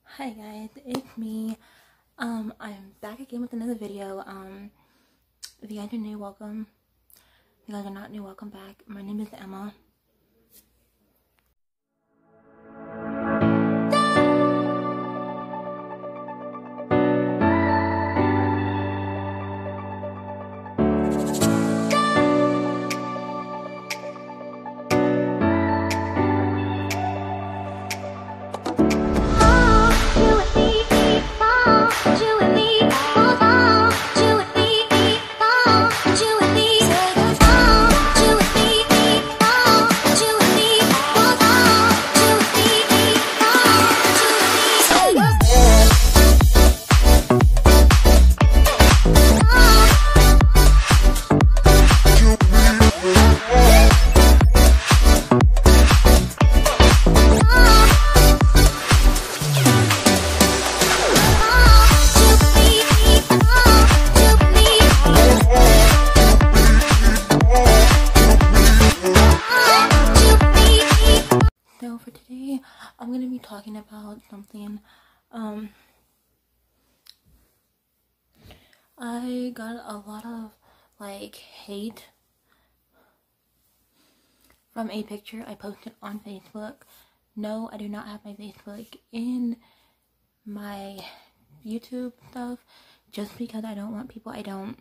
Hi guys, it's me. I'm back again with another video. If you guys are new, welcome. If you guys are not new, welcome back. My name is Emma. So for today, I'm gonna be talking about something. I got a lot of hate from a picture I posted on Facebook. No, I do not have my Facebook in my YouTube stuff just because I don't want people I don't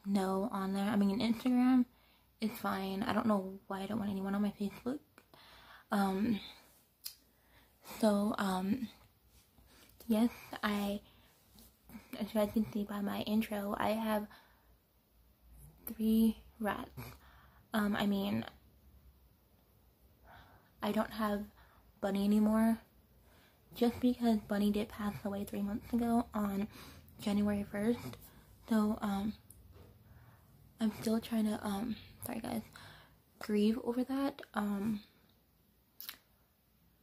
know on there. I mean, Instagram is fine. I don't know why I don't want anyone on my Facebook. Yes, as you guys can see by my intro, I have 3 rats. I mean, I don't have Bunny anymore, just because Bunny did pass away 3 months ago on January 1st. So, I'm still trying to, sorry guys, grieve over that.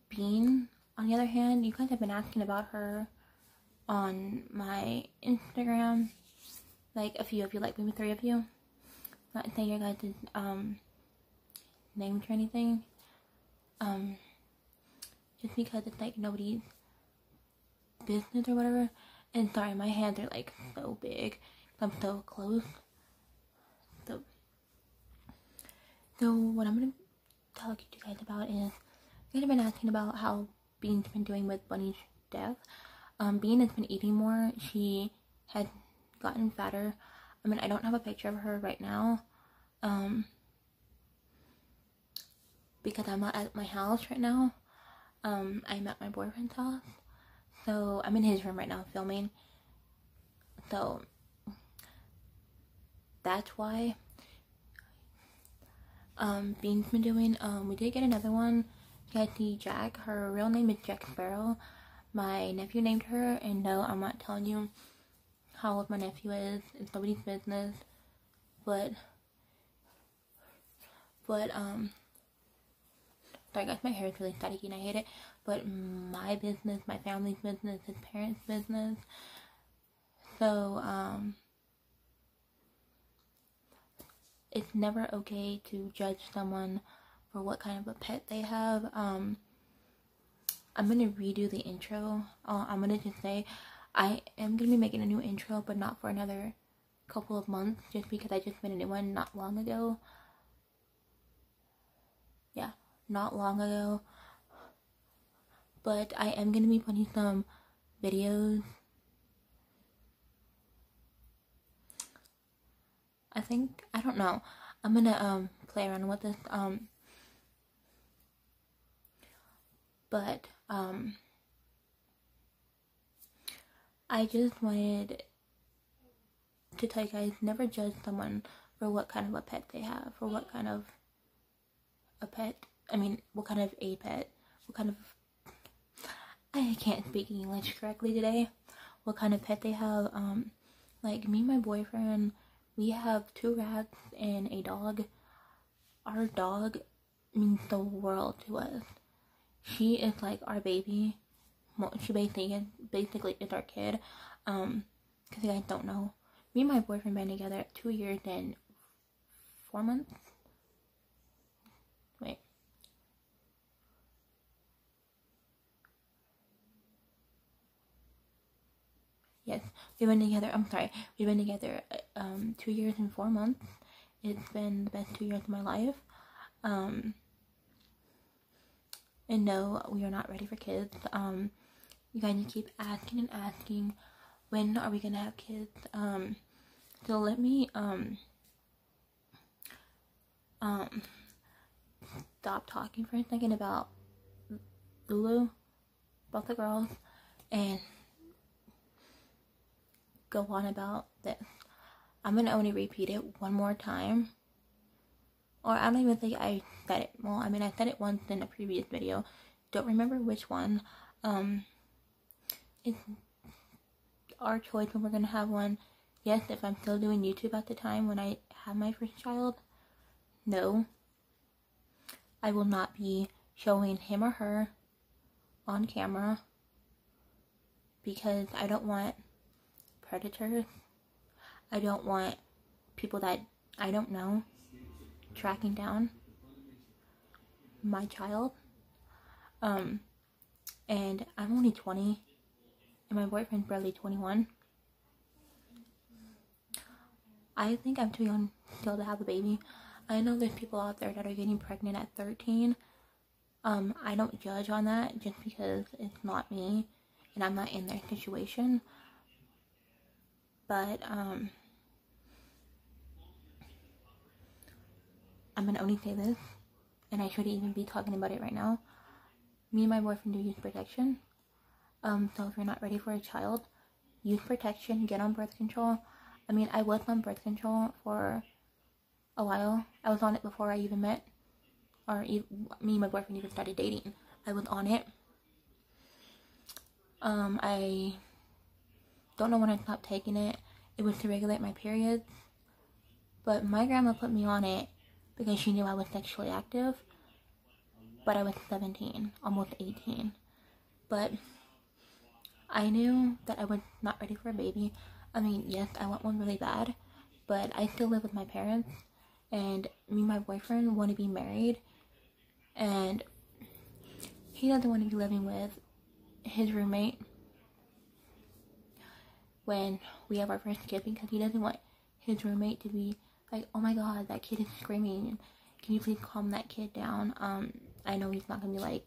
Bean, on the other hand, you guys have been asking about her on my Instagram, like a few of you, like maybe 3 of you. Not saying your guys' names or anything, just because it's like nobody's business or whatever. And sorry, my hands are like so big, I'm so close. So what I'm gonna talk to you guys about is, you guys have been asking about how Bean's been doing with Bunny's death. Bean has been eating more. She had gotten fatter. I mean, I don't have a picture of her right now, because I'm not at my house right now. I'm at my boyfriend's house, so I'm in his room right now filming. So that's why Bean's been doing. We did get another one. You guys see Jack. Her real name is Jack Sparrow. My nephew named her, and no, I'm not telling you how old my nephew is. It's nobody's business. But sorry guys, my hair is really staticky and I hate it. But my business, my family's business, his parents' business. So, it's never okay to judge someone for what kind of a pet they have. I'm gonna redo the intro. I'm gonna just say I am gonna be making a new intro, but not for another couple of months, just because I just made a new one not long ago. Yeah, not long ago. But I am gonna be putting some videos. I don't know. I'm gonna play around with this. But I just wanted to tell you guys, never judge someone for what kind of a pet they have, for what kind of a pet. I mean, what kind of a pet? What kind of, I can't speak English correctly today. What kind of pet they have. Like me and my boyfriend, we have 2 rats and a dog. Our dog means the world to us. She is like our baby. Well, she basically is our kid. Because you guys don't know, me and my boyfriend been together 2 years and 4 months. Wait. Yes, we've been together. I'm sorry. We've been together 2 years and 4 months. It's been the best 2 years of my life. And no, we are not ready for kids. You guys keep asking and asking, when are we gonna have kids? So let me stop talking for a second about Lulu, both the girls, and go on about this. I'm gonna only repeat it one more time. Or I don't even think I said it. Well, I mean, I said it once in a previous video. Don't remember which one. It's our choice when we're gonna have one. Yes, if I'm still doing YouTube at the time when I have my first child. No. I will not be showing him or her on camera. Because I don't want predators. I don't want people that I don't know tracking down my child. And I'm only 20 and my boyfriend's barely 21. I think I'm too young still to have a baby. I know there's people out there that are getting pregnant at 13. I don't judge on that just because it's not me and I'm not in their situation. But I'm gonna only say this, and I shouldn't even be talking about it right now. Me and my boyfriend do use protection. So if you're not ready for a child, use protection, get on birth control. I mean, I was on birth control for a while. I was on it before I even met, me and my boyfriend even started dating. I was on it. I don't know when I stopped taking it. It was to regulate my periods. But my grandma put me on it because she knew I was sexually active. But I was 17, almost 18. But I knew that I was not ready for a baby. I mean, yes, I want one really bad. But I still live with my parents. And me and my boyfriend want to be married. And he doesn't want to be living with his roommate when we have our first kid, because he doesn't want his roommate to be like, oh my god, that kid is screaming, can you please calm that kid down? I know he's not gonna be like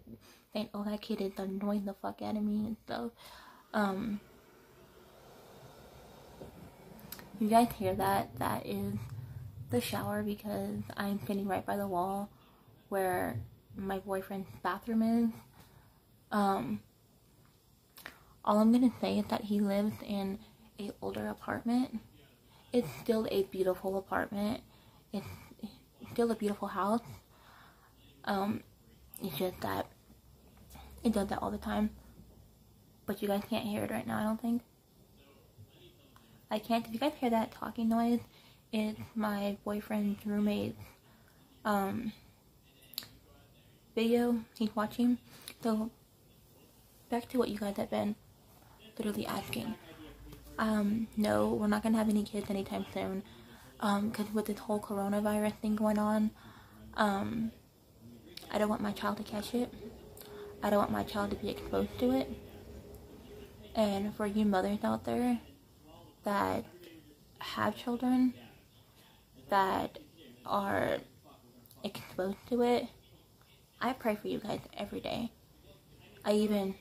saying, oh, that kid is annoying the fuck out of me and stuff. You guys hear that? That is the shower, because I'm sitting right by the wall where my boyfriend's bathroom is. All I'm gonna say is that he lives in an older apartment. It's still a beautiful apartment. It's still a beautiful house. It's just that it does that all the time. But you guys can't hear it right now, I don't think. I can't. If you guys hear that talking noise, it's my boyfriend's roommate's video he's watching. So back to what you guys have been literally asking. No, we're not gonna have any kids anytime soon. Because with this whole coronavirus thing going on, I don't want my child to catch it. I don't want my child to be exposed to it. And for you mothers out there that have children that are exposed to it, I pray for you guys every day. I even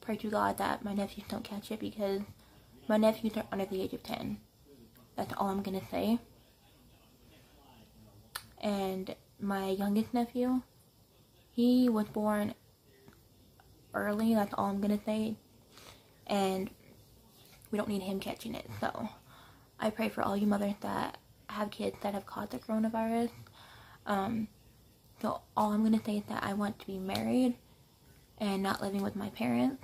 pray to God that my nephews don't catch it, because my nephews are under the age of 10. That's all I'm gonna say. And my youngest nephew, he was born early. That's all I'm gonna say. And we don't need him catching it. So I pray for all you mothers that have kids that have caught the coronavirus. So all I'm gonna say is that I want to be married and not living with my parents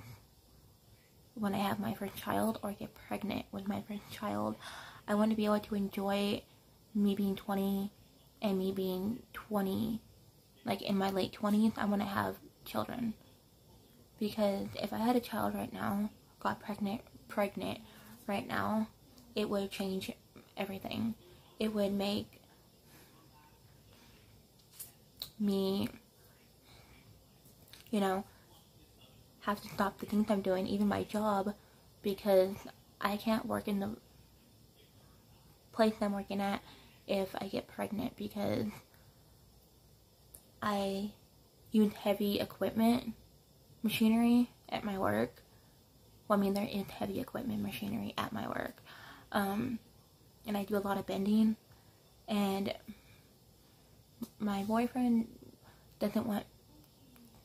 when I have my first child, or get pregnant with my first child. I want to be able to enjoy me being 20 and me being 20, like in my late 20s. I want to have children, because if I had a child right now, got pregnant right now, it would change everything. It would make me, have to stop the things I'm doing, even my job, because I can't work in the place I'm working at if I get pregnant, because I use heavy equipment, machinery at my work. Well, I mean, there is heavy equipment, machinery at my work. And I do a lot of bending. And my boyfriend doesn't want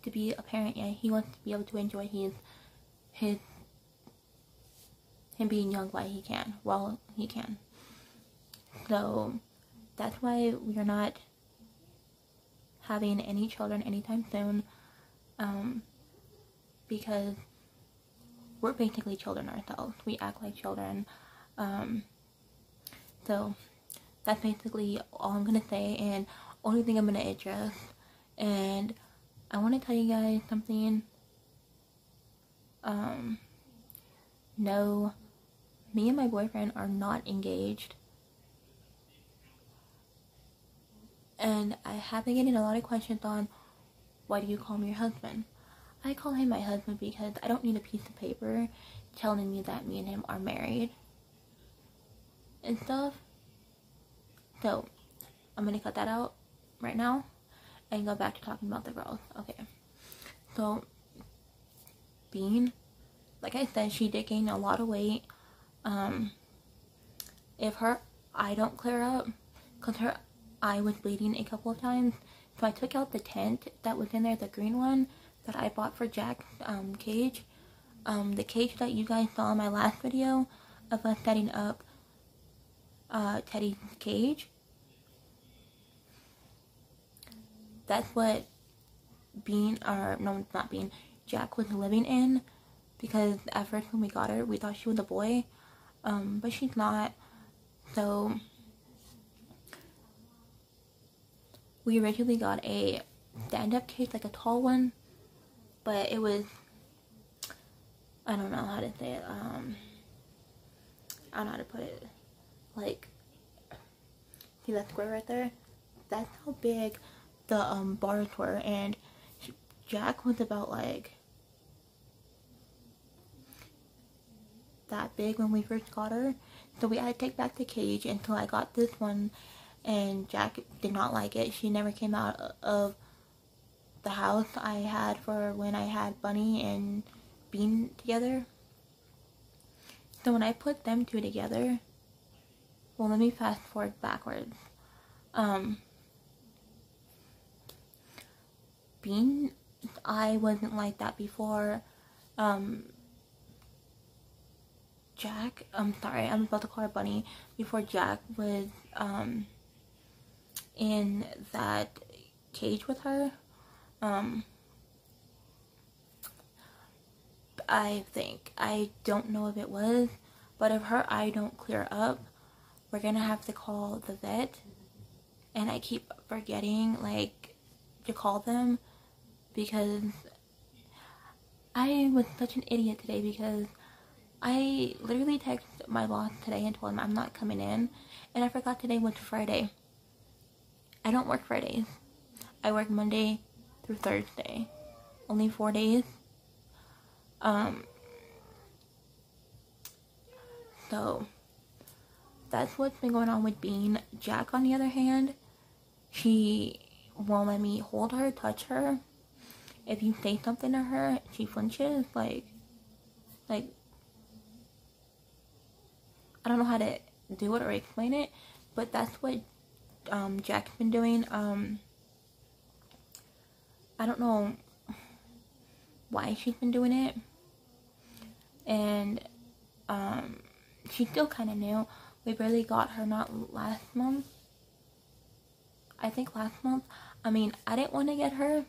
to be a parent yet. He wants to be able to enjoy him being young while he can. So that's why we're not having any children anytime soon, because we're basically children ourselves. We act like children. So that's basically all I'm gonna say, and only thing I'm gonna address. And I want to tell you guys something. No, me and my boyfriend are not engaged. And I have been getting a lot of questions on, why do you call me your husband? I call him my husband because I don't need a piece of paper telling me that me and him are married and stuff. So I'm gonna cut that out right now and go back to talking about the girls. Okay, so Bean, like I said, she did gain a lot of weight. If her eye don't clear up, because her eye was bleeding a couple of times, so I took out the tent that was in there, the green one that I bought for Jack's cage. The cage that you guys saw in my last video of us setting up Teddy's cage. That's what Jack was living in, because at first when we got her, we thought she was a boy, but she's not. So we originally got a stand-up cage, like a tall one, but it was, I don't know how to say it, I don't know how to put it, like, see that square right there? That's how big the bars were, and Jack was about like that big when we first got her, so we had to take back the cage until I got this one, and Jack did not like it. She never came out of the house I had for when I had Bunny and Bean together. So when I put them two together, well, let me fast forward backwards. Bean, I wasn't like that before. Jack, I'm sorry, I'm about to call her Bunny. Before Jack was in that cage with her, I think, I don't know if it was, but if her eye don't clear up, we're gonna have to call the vet. And I keep forgetting, like, to call them, because I was such an idiot today, because I literally texted my boss today and told him I'm not coming in, and I forgot today was Friday. I don't work Fridays. I work Monday through Thursday. Only 4 days. So that's what's been going on with Bean. Jack, on the other hand, she won't let me hold her, touch her. If you say something to her, she flinches. Like I don't know how to do it or explain it, but that's what Jack's been doing. I don't know why she's been doing it, and she's still kind of new. We barely got her, not last month. I think last month. I mean, I didn't want to get her,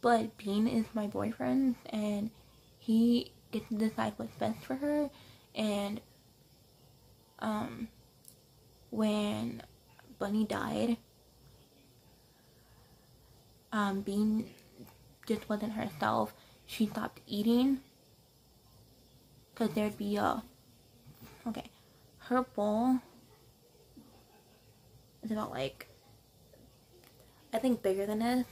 but Bean is my boyfriend, and he gets to decide what's best for her. And when Bunny died, Bean just wasn't herself. She stopped eating, because there'd be her bowl is about, like, I think bigger than this.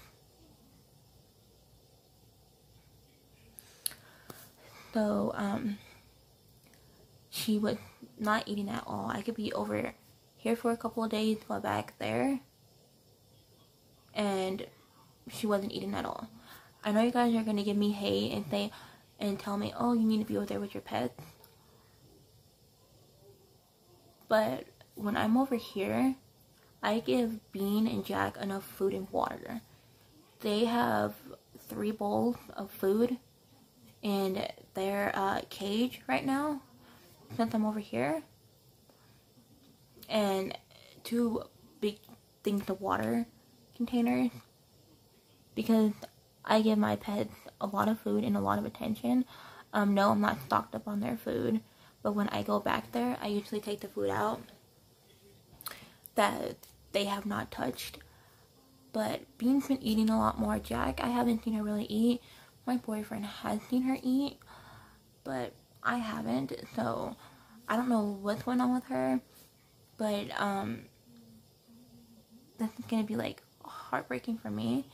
So she was not eating at all. I could be over here for a couple of days, go back there, and she wasn't eating at all. I know you guys are gonna give me hate and say and tell me, oh, you need to be over there with your pets. But when I'm over here, I give Bean and Jack enough food and water. They have 3 bowls of food in their cage right now, since I'm over here. And 2 big things of water containers. Because I give my pets a lot of food and a lot of attention. No, I'm not stocked up on their food. But when I go back there, I usually take the food out that they have not touched. But Bean's been eating a lot more. Jack, I haven't seen her really eat. My boyfriend has seen her eat, but I haven't. So I don't know what's going on with her. But this is gonna be like heartbreaking for me.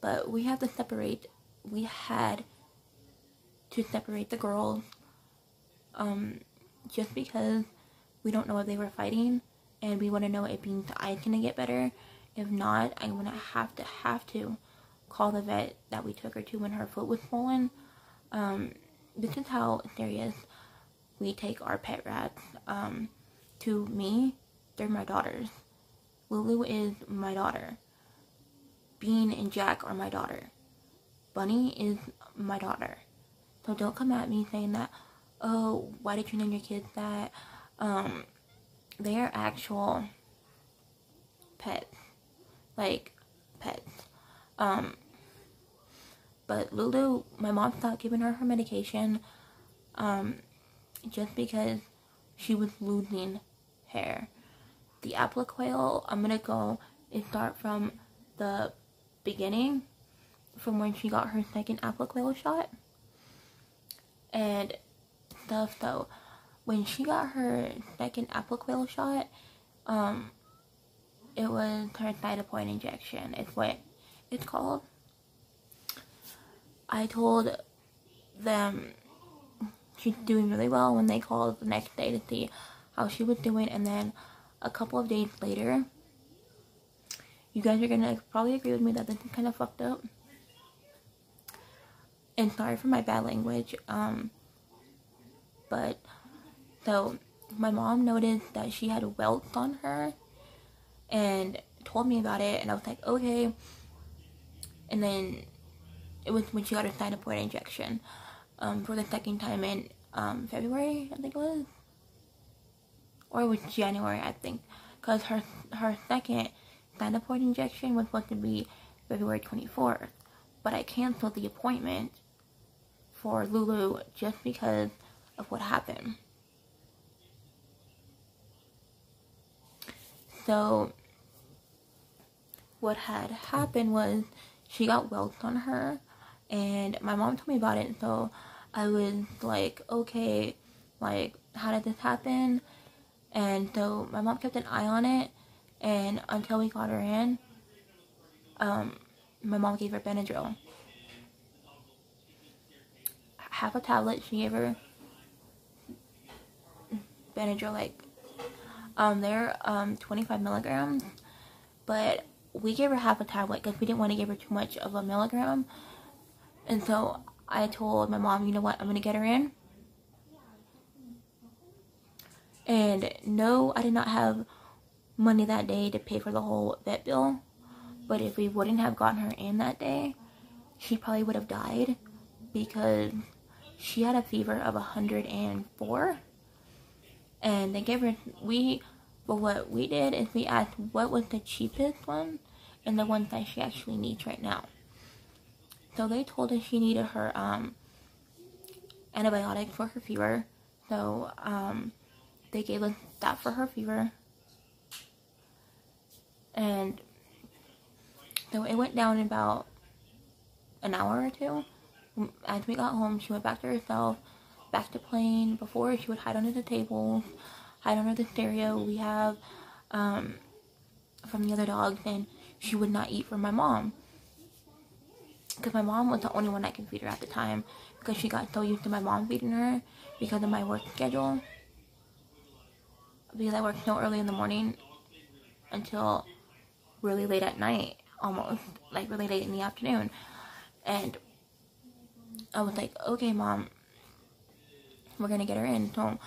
But we have to separate. We had to separate the girls. Just because we don't know if they were fighting, and we want to know if Bean's eye's gonna get better. If not, I'm gonna have to call the vet that we took her to when her foot was swollen. This is how serious we take our pet rats. To me, they're my daughters. Lulu is my daughter. Bean and Jack are my daughter. Bunny is my daughter. So don't come at me saying that, oh, why did you name your kids that? They are actual pets. Like, pets. But Lulu, my mom stopped giving her her medication, just because she was losing hair. The Apoquel, I'm gonna go and start from the beginning, from when she got her second Apoquel shot. And stuff, so when she got her second Apoquel shot, it was her cytopine injection. It's what it's called. I told them she's doing really well when they called the next day to see how she was doing, and then a couple of days later, you guys are gonna probably agree with me that this is kind of fucked up. And sorry for my bad language, but so my mom noticed that she had welts on her and told me about it, and I was like, okay. And then it was when she got her cytopine injection for the second time in February, I think it was, or it was January, I think, because her second cytopine injection was supposed to be February 24th, but I canceled the appointment for Lulu just because of what happened. So what had happened was she got welts on her, and my mom told me about it, so I was like, okay, like, how did this happen? And so my mom kept an eye on it, and until we got her in, my mom gave her Benadryl. Half a tablet, she gave her Benadryl, like, they're 25 milligrams, but we gave her half a tablet because we didn't want to give her too much of a milligram. And so I told my mom, you know what, I'm going to get her in. And no, I did not have money that day to pay for the whole vet bill. But if we wouldn't have gotten her in that day, she probably would have died, because she had a fever of 104. And they gave her, but what we did is we asked what was the cheapest one and the one that she actually needs right now. So they told us she needed her antibiotic for her fever. So they gave us that for her fever. And so it went down in about an hour or two. As we got home, she went back to herself, back to playing. Before, she would hide under the tables, hide under the stereo we have from the other dogs, and she would not eat from my mom. Because my mom was the only one that could feed her at the time, because she got so used to my mom feeding her because of my work schedule. because I work so early in the morning until really late at night, almost, like really late in the afternoon. And I was like, okay, Mom, we're gonna get her in. So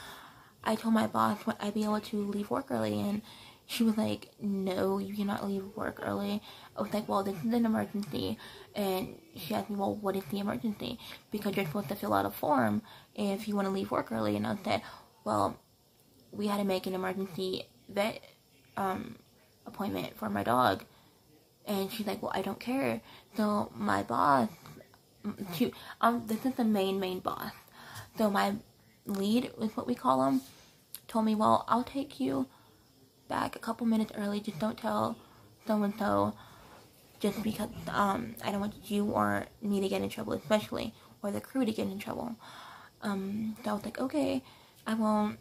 I told my boss I'd be able to leave work early, and she was like, no, you cannot leave work early. I was like, well, this is an emergency. And she asked me, well, what is the emergency? Because you're supposed to fill out a form if you want to leave work early. And I said, well, we had to make an emergency vet appointment for my dog. And she's like, well, I don't care. So my boss, this is the main boss. So my lead is what we call him, told me, well, I'll take you back a couple minutes early. Just don't tell so-and-so, just because I don't want you or me to get in trouble, especially, or the crew to get in trouble. So I was like, okay, I won't.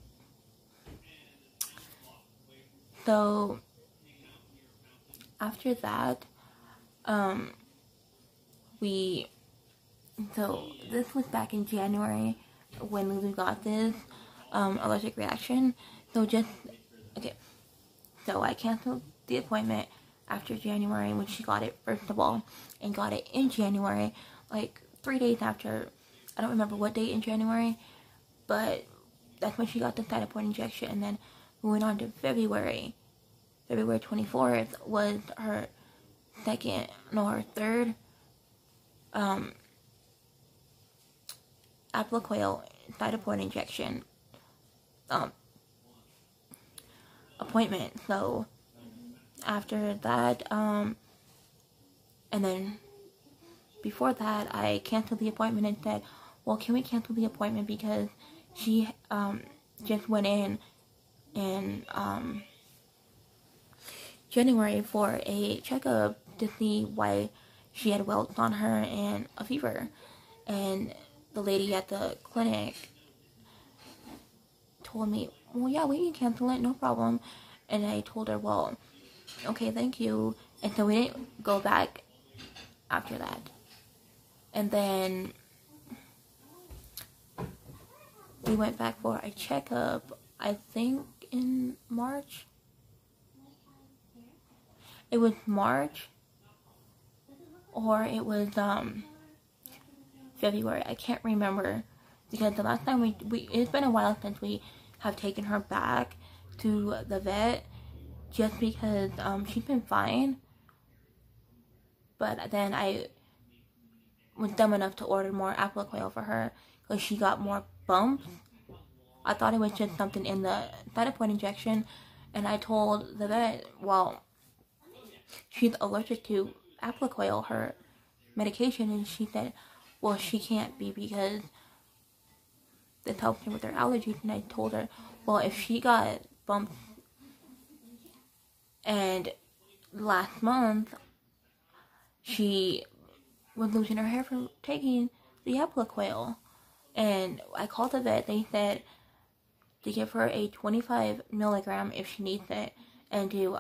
So after that, so this was back in January when Lulu got this allergic reaction. So I canceled the appointment after January when she got it, first of all, and got it in January, like 3 days after. I don't remember what date in January, but that's when she got the Cytoport injection. And then we went on to February 24th was her third Apoquel Cytoport injection appointment. So after that, and then before that, I canceled the appointment and said, well, can we cancel the appointment because she just went in January for a checkup to see why she had welts on her and a fever. And the lady at the clinic told me, well, yeah, we can cancel it, no problem. And I told her, well, okay, thank you. And so we didn't go back after that. And then we went back for a checkup, I think in March. It was March, or it was February. I can't remember, because the last time it's been a while since we have taken her back to the vet, just because she's been fine. But then I was dumb enough to order more Apoquel for her because she got more bumps. I thought it was just something in the Cytoport injection, and I told the vet, well, she's allergic to Apoquel, her medication, and she said, well, she can't be because this helps her with her allergies. And I told her, well, if she got bumps and last month she was losing her hair from taking the Apoquel, and I called the vet, they said to give her a 25 milligram if she needs it, and to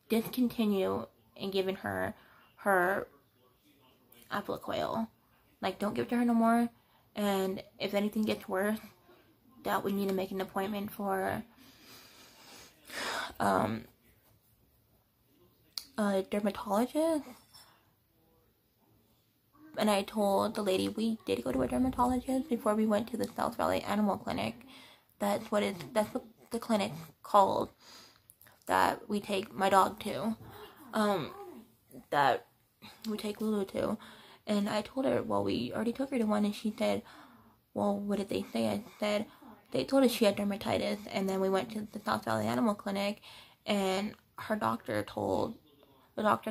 discontinue and giving her Apoquel. Like, don't give it to her no more. And if anything gets worse, that we need to make an appointment for a dermatologist. And I told the lady we did go to a dermatologist before we went to the South Valley Animal Clinic. That's what the clinic called that we take my dog to. That we take Lulu to. And I told her, well, we already took her to one, and she said, well, what did they say? I said, they told us she had dermatitis, and then we went to the South Valley Animal Clinic, and the doctor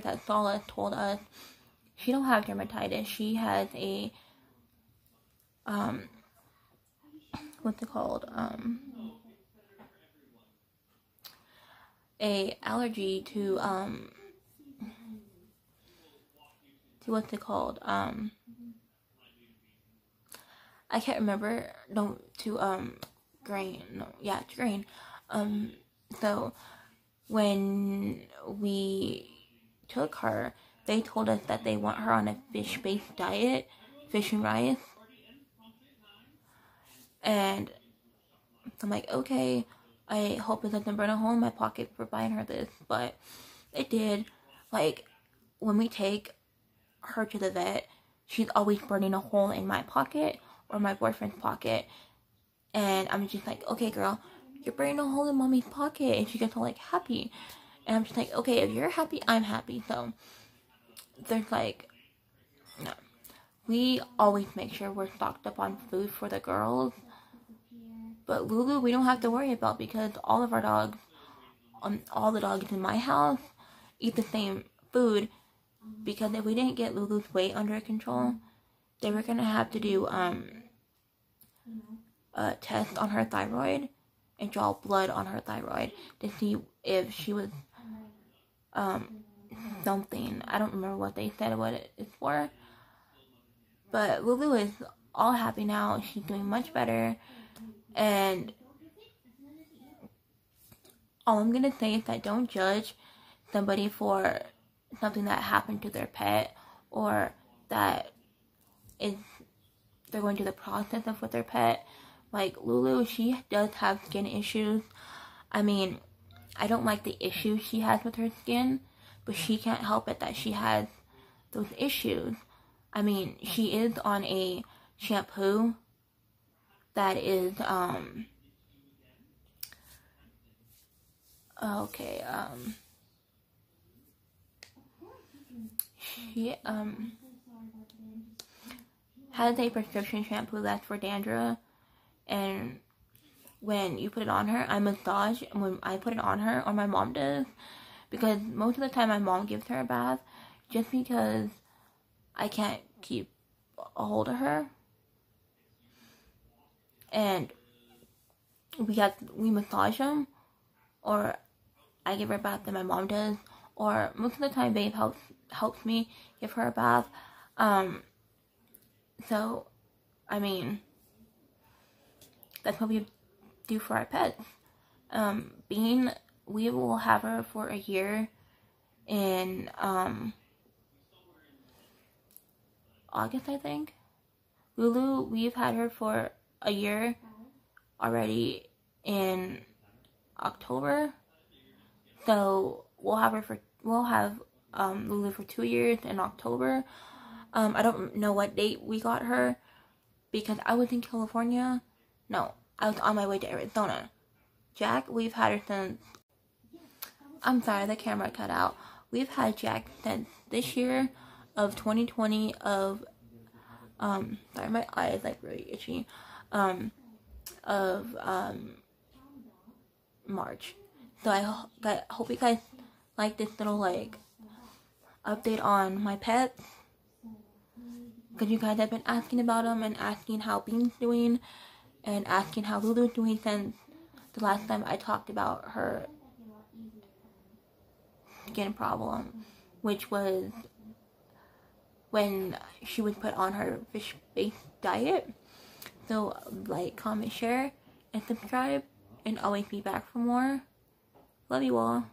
that saw us told us she don't have dermatitis. She has a, what's it called? A allergy to, what's it called? I can't remember. No, to grain. No, yeah, to grain. So when we took her, they told us that they want her on a fish-based diet, fish and rice. And So I'm like, okay, I hope it doesn't burn a hole in my pocket for buying her this. But it did. Like, when we take her to the vet, she's always burning a hole in my pocket or my boyfriend's pocket. And I'm just like, okay, girl, you're burning a hole in mommy's pocket. And she gets all, like, happy. And I'm just like, okay, if you're happy, I'm happy. So there's, like, no. We always make sure we're stocked up on food for the girls. But Lulu, we don't have to worry about, because all of our dogs, all the dogs in my house eat the same food. Because if we didn't get Lulu's weight under control, they were going to have to do a test on her thyroid and draw blood on her thyroid to see if she was something. I don't remember what they said what it is for. But Lulu is all happy now. She's doing much better. And all I'm going to say is that don't judge somebody for something that happened to their pet, or that is they're going through the process of with their pet. Like Lulu, she does have skin issues. I mean, I don't like the issues she has with her skin, but she can't help it that she has those issues. I mean, she is on a shampoo that is, she, has a prescription shampoo that's for dandruff, and when you put it on her, I massage when I put it on her, or my mom does, because most of the time my mom gives her a bath, just because I can't keep a hold of her, and we massage them, or I give her a bath, and my mom does, or most of the time Babe helps me give her a bath. So, I mean, that's what we do for our pets. Bean, we will have her for a year in August, I think. Lulu, we've had her for a year already in October. So we'll have Lulu for 2 years in October. I don't know what date we got her, because I was in California. No, I was on my way to Arizona. Jack, we've had her since, I'm sorry, the camera cut out. We've had Jack since this year of 2020 of, sorry, my eye is like really itchy, March. So I hope you guys like this little, like, update on my pets, because you guys have been asking about them, and asking how Bean's doing, and asking how Lulu's doing since the last time I talked about her skin problem, which was when she was put on her fish-based diet. So, like, comment, share, and subscribe, and always be back for more. Love you all.